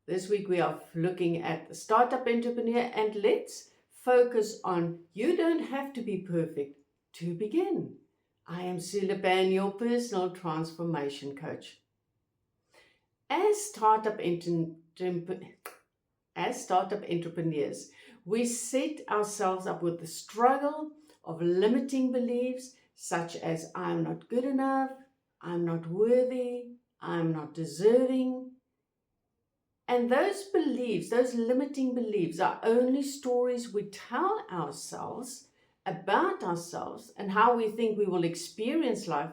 This week we are looking at the startup entrepreneur, and let's focus on you don't have to be perfect to begin. I am Sue Pan, your personal transformation coach. As startup entrepreneurs, we set ourselves up with the struggle of limiting beliefs such as I'm not good enough, I'm not worthy, I'm not deserving. And those beliefs, those limiting beliefs, are only stories we tell ourselves about ourselves and how we think we will experience life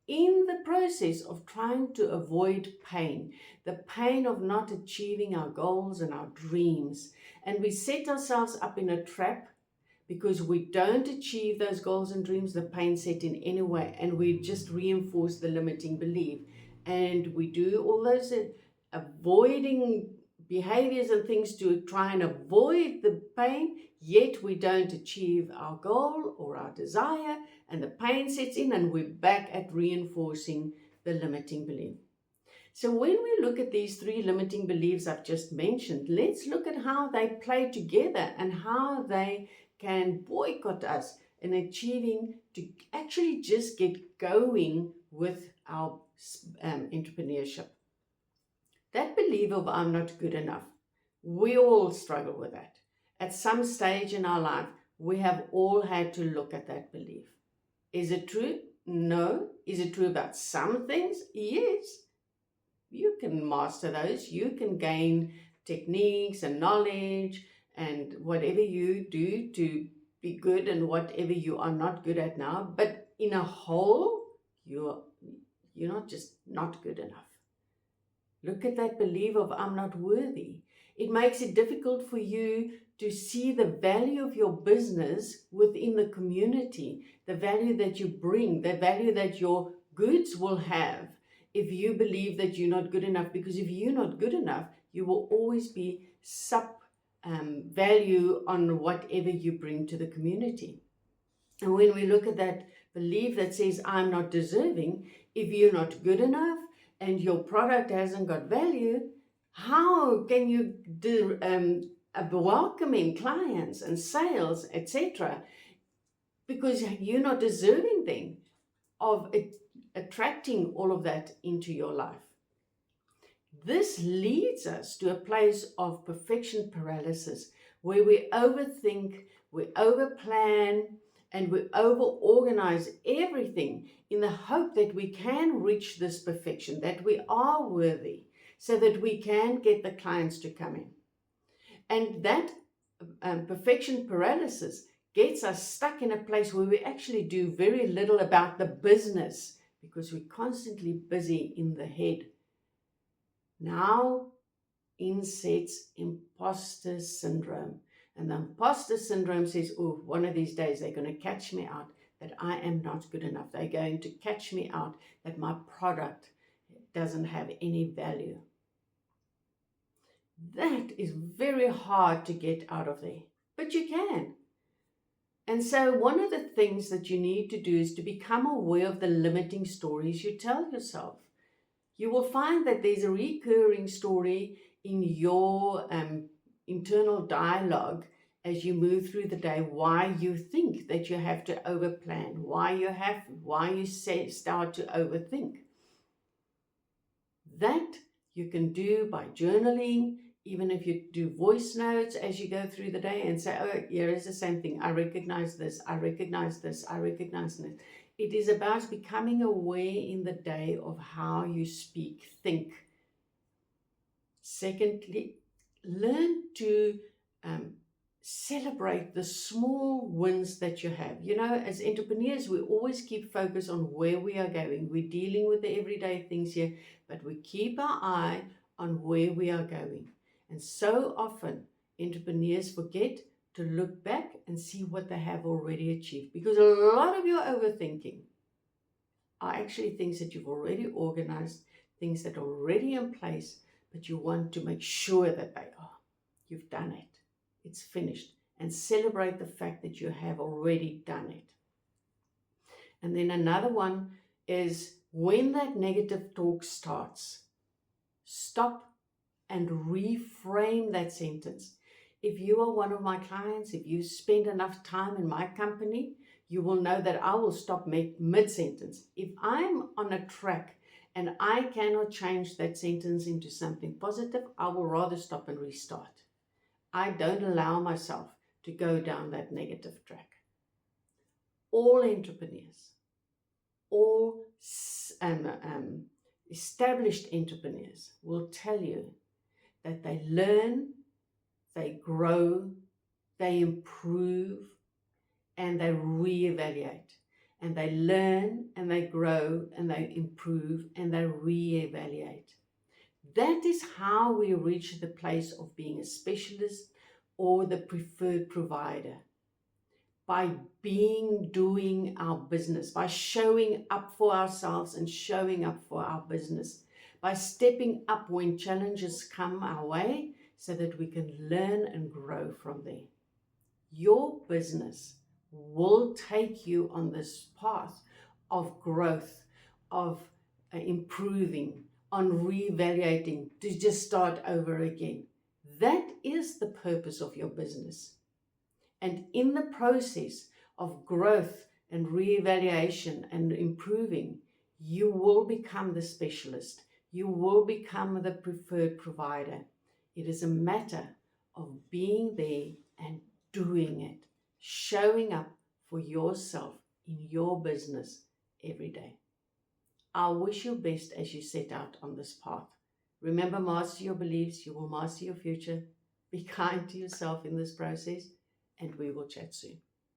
in the process of trying to avoid pain, the pain of not achieving our goals and our dreams. And we set ourselves up in a trap because we don't achieve those goals and dreams, the pain set in anyway, and we just reinforce the limiting belief. And we do all those avoiding behaviors and things to try and avoid the pain, yet we don't achieve our goal or our desire, and the pain sets in and we're back at reinforcing the limiting belief. So when we look at these three limiting beliefs I've just mentioned, let's look at how they play together and how they can boycott us in achieving to actually just get going with our entrepreneurship. That belief of I'm not good enough, we all struggle with that. At some stage in our life, we have all had to look at that belief. Is it true? No. Is it true about some things? Yes. You can master those. You can gain techniques and knowledge and whatever you do to be good and whatever you are not good at now. But in a whole, you're not just not good enough. Look at that belief of I'm not worthy. It makes it difficult for you to see the value of your business within the community, the value that you bring, the value that your goods will have if you believe that you're not good enough. Because if you're not good enough, you will always be value on whatever you bring to the community. And when we look at that belief that says I'm not deserving, if you're not good enough, and your product hasn't got value, how can you do welcoming clients and sales, etc.? Because you're not deserving then of attracting all of that into your life. This leads us to a place of perfection paralysis, where we overthink, we overplan, and we over-organize everything in the hope that we can reach this perfection, that we are worthy, so that we can get the clients to come in. And that perfection paralysis gets us stuck in a place where we actually do very little about the business because we're constantly busy in the head. Now insets imposter syndrome. And the imposter syndrome says, oh, one of these days they're going to catch me out that I am not good enough. They're going to catch me out that my product doesn't have any value. That is very hard to get out of there, but you can. And so one of the things that you need to do is to become aware of the limiting stories you tell yourself. You will find that there's a recurring story in your internal dialogue as you move through the day, why you think that you have to overplan, why you start to overthink. That you can do by journaling, even if you do voice notes as you go through the day and say, oh, here is the same thing. I recognize this, I recognize this, I recognize this. It is about becoming aware in the day of how you speak, think. Secondly, learn to celebrate the small wins that you have. You know, as entrepreneurs, we always keep focus on where we are going. We're dealing with the everyday things here, but we keep our eye on where we are going. And so often, entrepreneurs forget to look back and see what they have already achieved. Because a lot of your overthinking are actually things that you've already organized, things that are already in place, but you want to make sure that they are. You've done it. It's finished. And celebrate the fact that you have already done it. And then another one is when that negative talk starts, stop and reframe that sentence. If you are one of my clients, if you spend enough time in my company, you will know that I will stop mid-sentence. If I'm on a track and I cannot change that sentence into something positive, I will rather stop and restart. I don't allow myself to go down that negative track. All entrepreneurs, all established entrepreneurs will tell you that they learn, they grow, they improve, and they reevaluate. And they learn, and they grow, and they improve, and they reevaluate. That is how we reach the place of being a specialist or the preferred provider. By doing our business, by showing up for ourselves and showing up for our business, by stepping up when challenges come our way so that we can learn and grow from there. Your business will take you on this path of growth, of improving, on reevaluating, to just start over again. That is the purpose of your business. And in the process of growth and reevaluation and improving, you will become the specialist. You will become the preferred provider. It is a matter of being there and doing it, showing up for yourself in your business every day. I wish you best as you set out on this path. Remember, master your beliefs, you will master your future. Be kind to yourself in this process, and we will chat soon.